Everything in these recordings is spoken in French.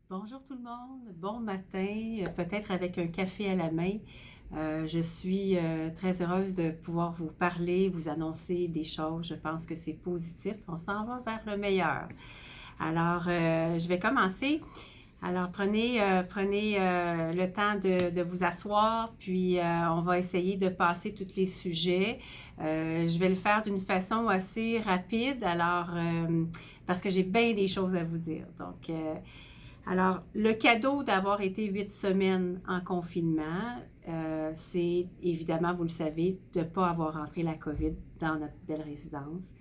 Bonjour tout le monde, bon matin, peut-être avec un café à la main. Je suis très heureuse de pouvoir vous parler, vous annoncer des choses. Je pense que c'est positif. On s'en va vers le meilleur. Alors, je vais commencer. Alors, prenez le temps de vous asseoir, puis on va essayer de passer tous les sujets. Je vais le faire d'une façon assez rapide, parce que j'ai bien des choses à vous dire. Alors, le cadeau d'avoir été 8 semaines en confinement, c'est évidemment, vous le savez, de ne pas avoir rentré la COVID dans notre belle résidence.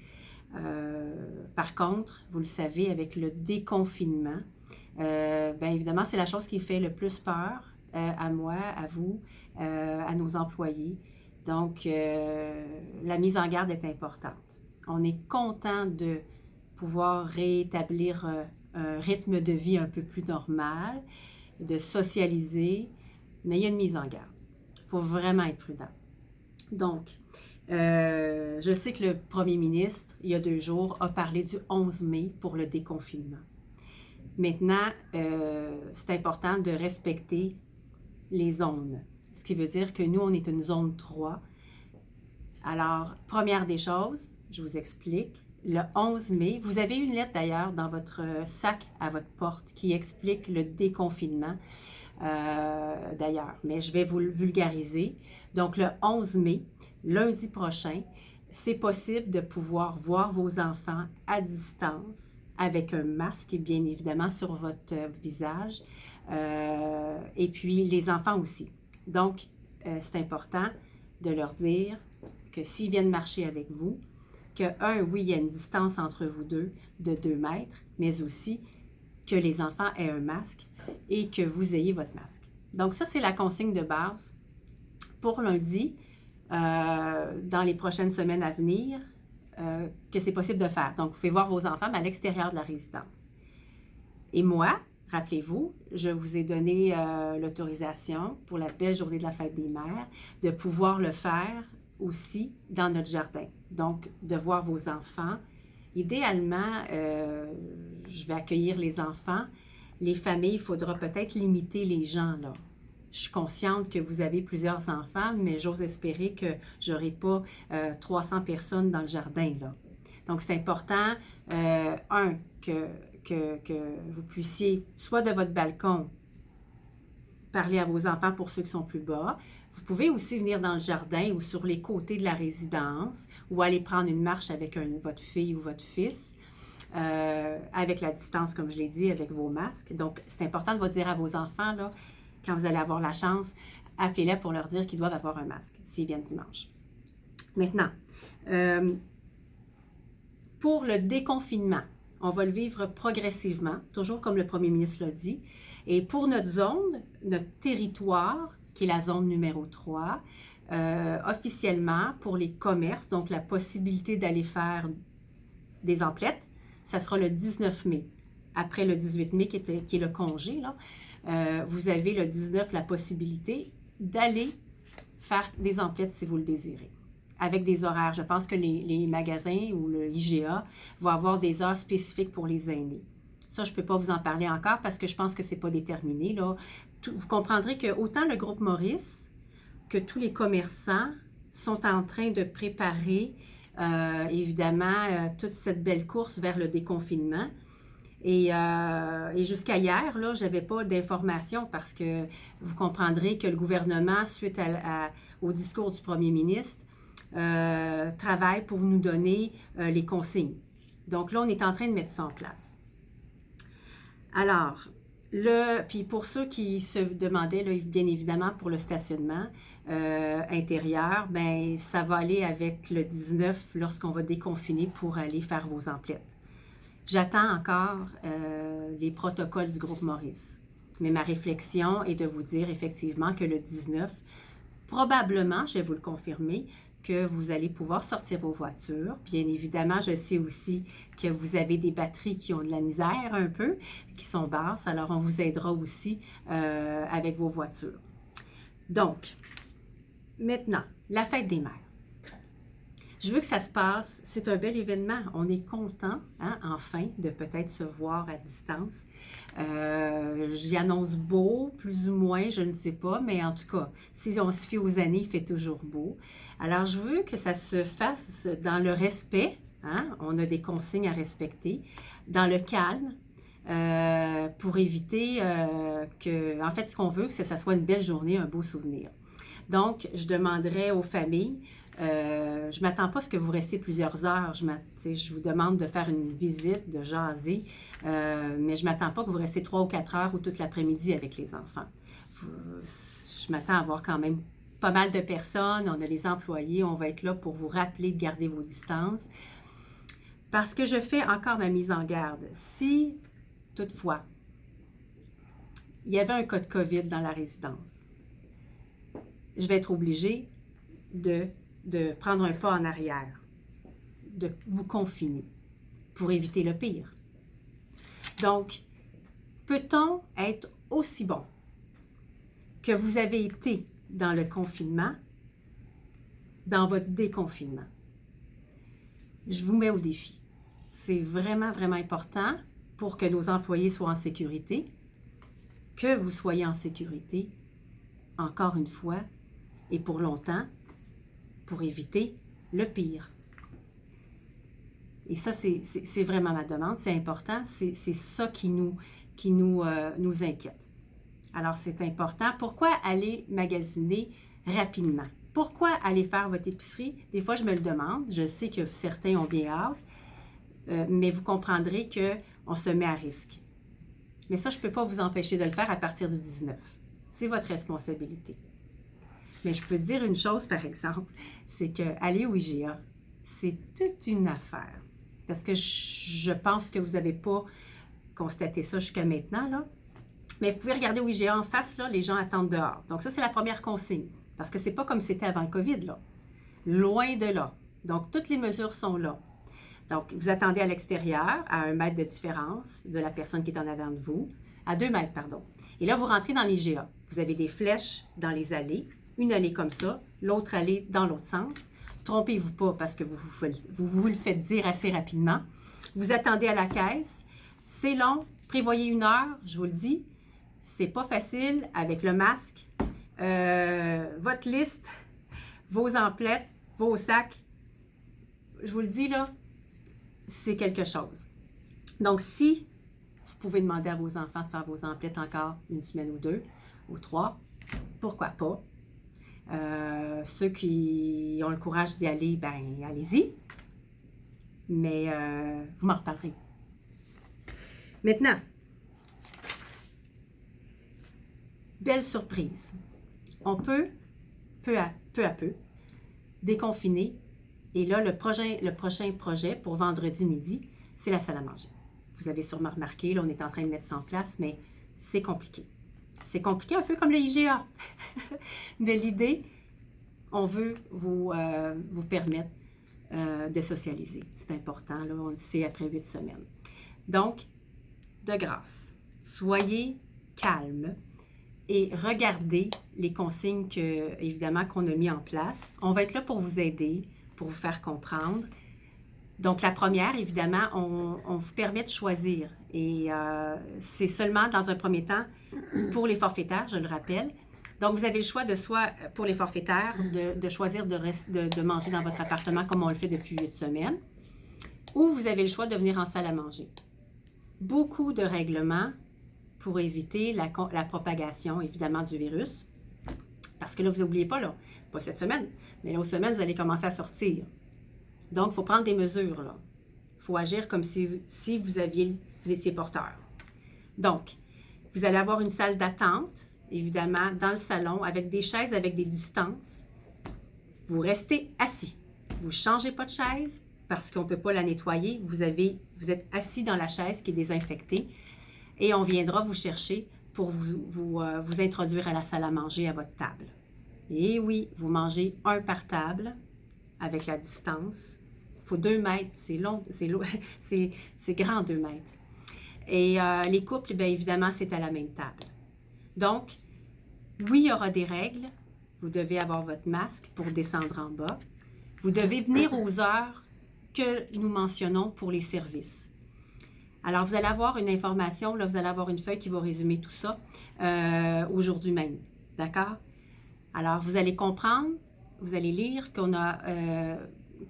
Par contre, vous le savez, avec le déconfinement, bien évidemment, c'est la chose qui fait le plus peur à moi, à vous, à nos employés. Donc, la mise en garde est importante. On est content de pouvoir rétablir un rythme de vie un peu plus normal, de socialiser, mais il y a une mise en garde. Il faut vraiment être prudent. Donc, je sais que le premier ministre, il y a 2 jours, a parlé du 11 mai pour le déconfinement. Maintenant, c'est important de respecter les zones. Ce qui veut dire que nous, on est une zone 3. Alors, première des choses, je vous explique. Le 11 mai, vous avez une lettre d'ailleurs dans votre sac à votre porte qui explique le déconfinement d'ailleurs, mais je vais vous le vulgariser. Donc, le 11 mai, lundi prochain, c'est possible de pouvoir voir vos enfants à distance avec un masque, bien évidemment, sur votre visage, et puis les enfants aussi. Donc, c'est important de leur dire que s'ils viennent marcher avec vous, oui, il y a une distance entre vous deux de 2 mètres, mais aussi que les enfants aient un masque et que vous ayez votre masque. Donc ça, c'est la consigne de base pour lundi, dans les prochaines semaines à venir, que c'est possible de faire. Donc, vous pouvez voir vos enfants, mais à l'extérieur de la résidence. Et moi, rappelez-vous, je vous ai donné l'autorisation pour la belle journée de la fête des mères de pouvoir le faire aussi dans notre jardin. Donc, de voir vos enfants. Idéalement, je vais accueillir les enfants. Les familles, il faudra peut-être limiter les gens, là. Je suis consciente que vous avez plusieurs enfants, mais j'ose espérer que je n'aurai pas 300 personnes dans le jardin, là. Donc, c'est important, que vous puissiez, soit de votre balcon, parler à vos enfants pour ceux qui sont plus bas. Vous pouvez aussi venir dans le jardin ou sur les côtés de la résidence ou aller prendre une marche avec votre fille ou votre fils, avec la distance, comme je l'ai dit, avec vos masques. Donc, c'est important de vous dire à vos enfants, là, quand vous allez avoir la chance, appelez-les pour leur dire qu'ils doivent avoir un masque s'ils viennent dimanche. Maintenant, pour le déconfinement, on va le vivre progressivement, toujours comme le premier ministre l'a dit. Et pour notre zone, notre territoire, qui est la zone numéro 3, officiellement, pour les commerces, donc la possibilité d'aller faire des emplettes, ça sera le 19 mai. Après le 18 mai, qui est le congé, là, vous avez le 19 la possibilité d'aller faire des emplettes si vous le désirez, avec des horaires. Je pense que les magasins ou le IGA vont avoir des heures spécifiques pour les aînés. Ça, je ne peux pas vous en parler encore parce que je pense que ce n'est pas déterminé, là. Vous comprendrez que autant le groupe Maurice que tous les commerçants sont en train de préparer, évidemment, toute cette belle course vers le déconfinement. Et jusqu'à hier, là, je n'avais pas d'informations parce que vous comprendrez que le gouvernement, suite au discours du premier ministre, travaille pour nous donner les consignes. Donc là, on est en train de mettre ça en place. Alors, puis pour ceux qui se demandaient, là, bien évidemment, pour le stationnement intérieur, ben ça va aller avec le 19 lorsqu'on va déconfiner pour aller faire vos emplettes. J'attends encore les protocoles du groupe Maurice. Mais ma réflexion est de vous dire effectivement que le 19, probablement, je vais vous le confirmer, que vous allez pouvoir sortir vos voitures. Bien évidemment, je sais aussi que vous avez des batteries qui ont de la misère un peu, qui sont basses, alors on vous aidera aussi avec vos voitures. Donc, maintenant, la fête des mères. Je veux que ça se passe. C'est un bel événement. On est content, hein, enfin, de peut-être se voir à distance. J'y annonce beau, plus ou moins, je ne sais pas, mais en tout cas, si on se fie aux années, il fait toujours beau. Alors, je veux que ça se fasse dans le respect, hein? On a des consignes à respecter, dans le calme, pour éviter que, en fait, ce qu'on veut, c'est que ça soit une belle journée, un beau souvenir. Donc, je demanderais aux familles, je ne m'attends pas à ce que vous restez plusieurs heures. Je vous demande de faire une visite, de jaser, mais je ne m'attends pas que vous restez 3 ou 4 heures ou toute l'après-midi avec les enfants. Je m'attends à avoir quand même pas mal de personnes. On a des employés, on va être là pour vous rappeler de garder vos distances. Parce que je fais encore ma mise en garde. Si, toutefois, il y avait un cas de COVID dans la résidence, je vais être obligée de prendre un pas en arrière, de vous confiner pour éviter le pire. Donc, peut-on être aussi bon que vous avez été dans le confinement, dans votre déconfinement? Je vous mets au défi. C'est vraiment, vraiment important pour que nos employés soient en sécurité, que vous soyez en sécurité, encore une fois, et pour longtemps, pour éviter le pire. Et ça, c'est vraiment ma demande, c'est important, c'est ça qui nous inquiète. Alors, c'est important. Pourquoi aller magasiner rapidement? Pourquoi aller faire votre épicerie? Des fois, je me le demande. Je sais que certains ont bien hâte, mais vous comprendrez qu'on se met à risque. Mais ça, je ne peux pas vous empêcher de le faire à partir du 19. C'est votre responsabilité. Mais je peux te dire une chose, par exemple, c'est qu'aller au IGA, c'est toute une affaire. Parce que je pense que vous n'avez pas constaté ça jusqu'à maintenant, là. Mais vous pouvez regarder au IGA en face, là, les gens attendent dehors. Donc ça, c'est la première consigne. Parce que c'est pas comme c'était avant le COVID, là. Loin de là. Donc, toutes les mesures sont là. Donc, vous attendez à l'extérieur, à 1 mètre de différence de la personne qui est en avant de vous, à 2 mètres, pardon. Et là, vous rentrez dans l'IGA. Vous avez des flèches dans les allées, une allée comme ça, l'autre allée dans l'autre sens. Trompez-vous pas parce que vous le faites dire assez rapidement. Vous attendez à la caisse. C'est long. Prévoyez 1 heure, je vous le dis. C'est pas facile avec le masque. Votre liste, vos emplettes, vos sacs. Je vous le dis là, c'est quelque chose. Donc, si vous pouvez demander à vos enfants de faire vos emplettes encore 1 semaine ou 2 ou 3, pourquoi pas? Ceux qui ont le courage d'y aller, ben allez-y. Mais vous m'en reparlerez. Maintenant, belle surprise. On peut, peu à peu, déconfiner. Et là, le prochain projet pour vendredi midi, c'est la salle à manger. Vous avez sûrement remarqué, là, on est en train de mettre ça en place, mais c'est compliqué. C'est compliqué, un peu comme le IGA. Mais l'idée, on veut vous permettre de socialiser. C'est important, là, on le sait après 8 semaines. Donc, de grâce, soyez calme et regardez les consignes évidemment, qu'on a mis en place. On va être là pour vous aider, pour vous faire comprendre. Donc, la première, évidemment, on vous permet de choisir. Et c'est seulement, dans un premier temps, pour les forfaitaires, je le rappelle. Donc, vous avez le choix de soit, pour les forfaitaires, de choisir de manger dans votre appartement comme on le fait depuis 8 semaines, ou vous avez le choix de venir en salle à manger. Beaucoup de règlements pour éviter la propagation, évidemment, du virus. Parce que là, vous n'oubliez pas, là, pas cette semaine, mais l'autre semaine, vous allez commencer à sortir. Donc, il faut prendre des mesures, là. Il faut agir comme si vous étiez porteur. Donc, vous allez avoir une salle d'attente, évidemment, dans le salon, avec des chaises, avec des distances. Vous restez assis. Vous ne changez pas de chaise parce qu'on ne peut pas la nettoyer. Vous êtes assis dans la chaise qui est désinfectée et on viendra vous chercher pour vous introduire à la salle à manger à votre table. Et oui, vous mangez 1 par table avec la distance. Il faut 2 mètres, c'est long, c'est grand 2 mètres. Et les couples, bien évidemment, c'est à la même table. Donc, oui, il y aura des règles. Vous devez avoir votre masque pour descendre en bas. Vous devez venir aux heures que nous mentionnons pour les services. Alors, vous allez avoir une information, là, vous allez avoir une feuille qui va résumer tout ça aujourd'hui même. D'accord? Alors, vous allez comprendre, vous allez lire qu'on a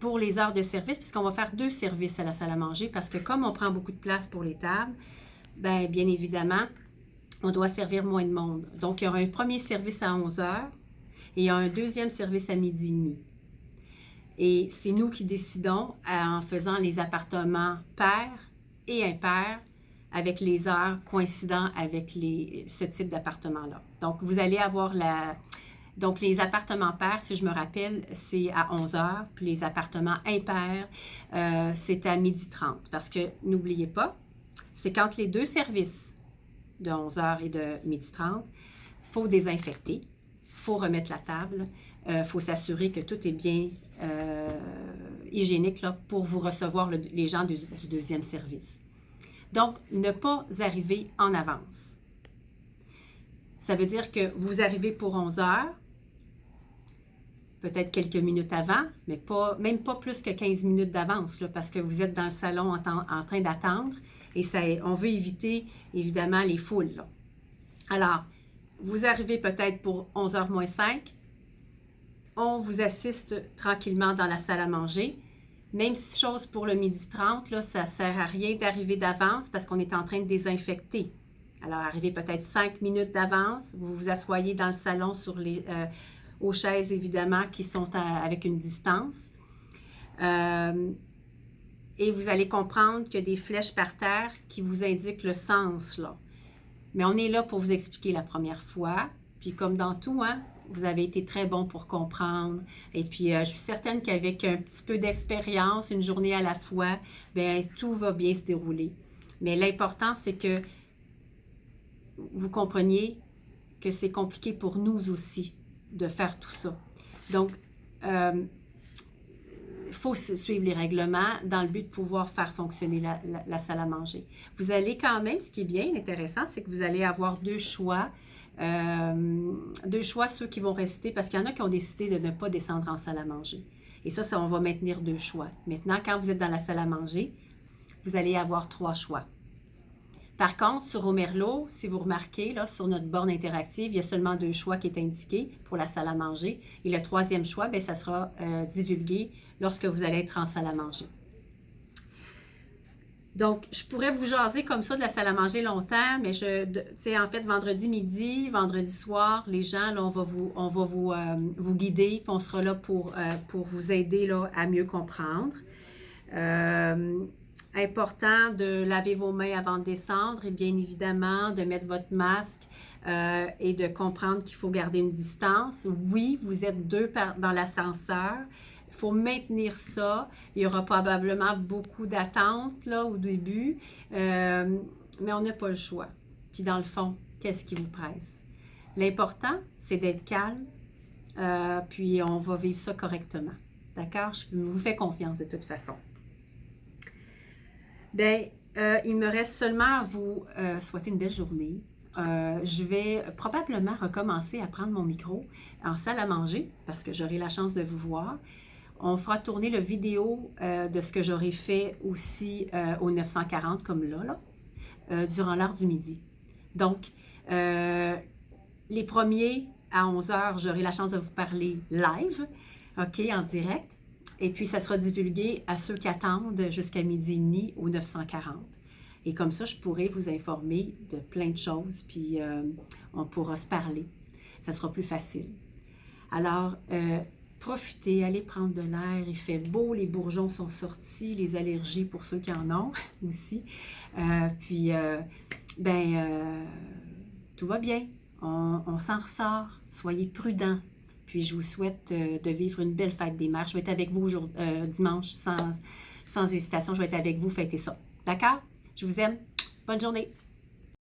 pour les heures de service, puisqu'on va faire 2 services à la salle à manger, parce que comme on prend beaucoup de place pour les tables, bien évidemment, on doit servir moins de monde. Donc, il y aura un premier service à 11 heures et il y a un deuxième service à 12h30. Et c'est nous qui décidons en faisant les appartements pairs et impairs avec les heures coïncidant avec ce type d'appartement-là. Donc, vous allez avoir Donc, les appartements pairs, si je me rappelle, c'est à 11 heures, puis les appartements impairs, c'est à 12h30. Parce que, n'oubliez pas, c'est quand les 2 services de 11 heures et de 12h30, il faut désinfecter, il faut remettre la table, il faut s'assurer que tout est bien hygiénique là, pour vous recevoir les gens du deuxième service. Donc, ne pas arriver en avance. Ça veut dire que vous arrivez pour 11 heures, peut-être quelques minutes avant, mais même pas plus que 15 minutes d'avance, là, parce que vous êtes dans le salon en train d'attendre et on veut éviter, évidemment, les foules. Là. Alors, vous arrivez peut-être pour 11h moins 5, on vous assiste tranquillement dans la salle à manger. Même chose pour le 12h30, là, ça ne sert à rien d'arriver d'avance parce qu'on est en train de désinfecter. Alors, arrivez peut-être 5 minutes d'avance, vous vous asseyez dans le salon aux chaises, évidemment, qui sont avec une distance. Et vous allez comprendre qu'il y a des flèches par terre qui vous indiquent le sens, là. Mais on est là pour vous expliquer la première fois. Puis comme dans tout, hein, vous avez été très bon pour comprendre. Et puis, je suis certaine qu'avec un petit peu d'expérience, une journée à la fois, bien, tout va bien se dérouler. Mais l'important, c'est que vous compreniez que c'est compliqué pour nous aussi de faire tout ça. Donc, il faut suivre les règlements dans le but de pouvoir faire fonctionner la salle à manger. Vous allez quand même, ce qui est bien intéressant, c'est que vous allez avoir 2 choix. 2 choix, ceux qui vont rester, parce qu'il y en a qui ont décidé de ne pas descendre en salle à manger. Et ça, on va maintenir 2 choix. Maintenant, quand vous êtes dans la salle à manger, vous allez avoir 3 choix. Par contre, sur Omerlo, si vous remarquez, là, sur notre borne interactive, il y a seulement 2 choix qui est indiqué pour la salle à manger. Et le 3e choix, bien, ça sera divulgué lorsque vous allez être en salle à manger. Donc, je pourrais vous jaser comme ça de la salle à manger longtemps, mais en fait, vendredi midi, vendredi soir, les gens, là, on va vous guider, puis on sera là pour vous aider là, à mieux comprendre. Important de laver vos mains avant de descendre et bien évidemment de mettre votre masque et de comprendre qu'il faut garder une distance. Oui, vous êtes 2 dans l'ascenseur. Il faut maintenir ça. Il y aura probablement beaucoup d'attentes là au début, mais on n'a pas le choix. Puis dans le fond, qu'est-ce qui vous presse? L'important, c'est d'être calme, puis on va vivre ça correctement. D'accord? Je vous fais confiance de toute façon. Bien, il me reste seulement à vous souhaiter une belle journée. Je vais probablement recommencer à prendre mon micro en salle à manger parce que j'aurai la chance de vous voir. On fera tourner la vidéo de ce que j'aurai fait aussi au 940 comme là durant l'heure du midi. Donc, les premiers à 11 h, j'aurai la chance de vous parler live, OK, en direct. Et puis, ça sera divulgué à ceux qui attendent jusqu'à 12h30 au 940. Et comme ça, je pourrai vous informer de plein de choses, puis on pourra se parler. Ça sera plus facile. Alors, profitez, allez prendre de l'air. Il fait beau, les bourgeons sont sortis, les allergies pour ceux qui en ont aussi. Tout va bien. On s'en ressort. Soyez prudents. Puis, je vous souhaite de vivre une belle fête des mères. Je vais être avec vous dimanche sans hésitation. Je vais être avec vous, fêter ça. D'accord? Je vous aime. Bonne journée.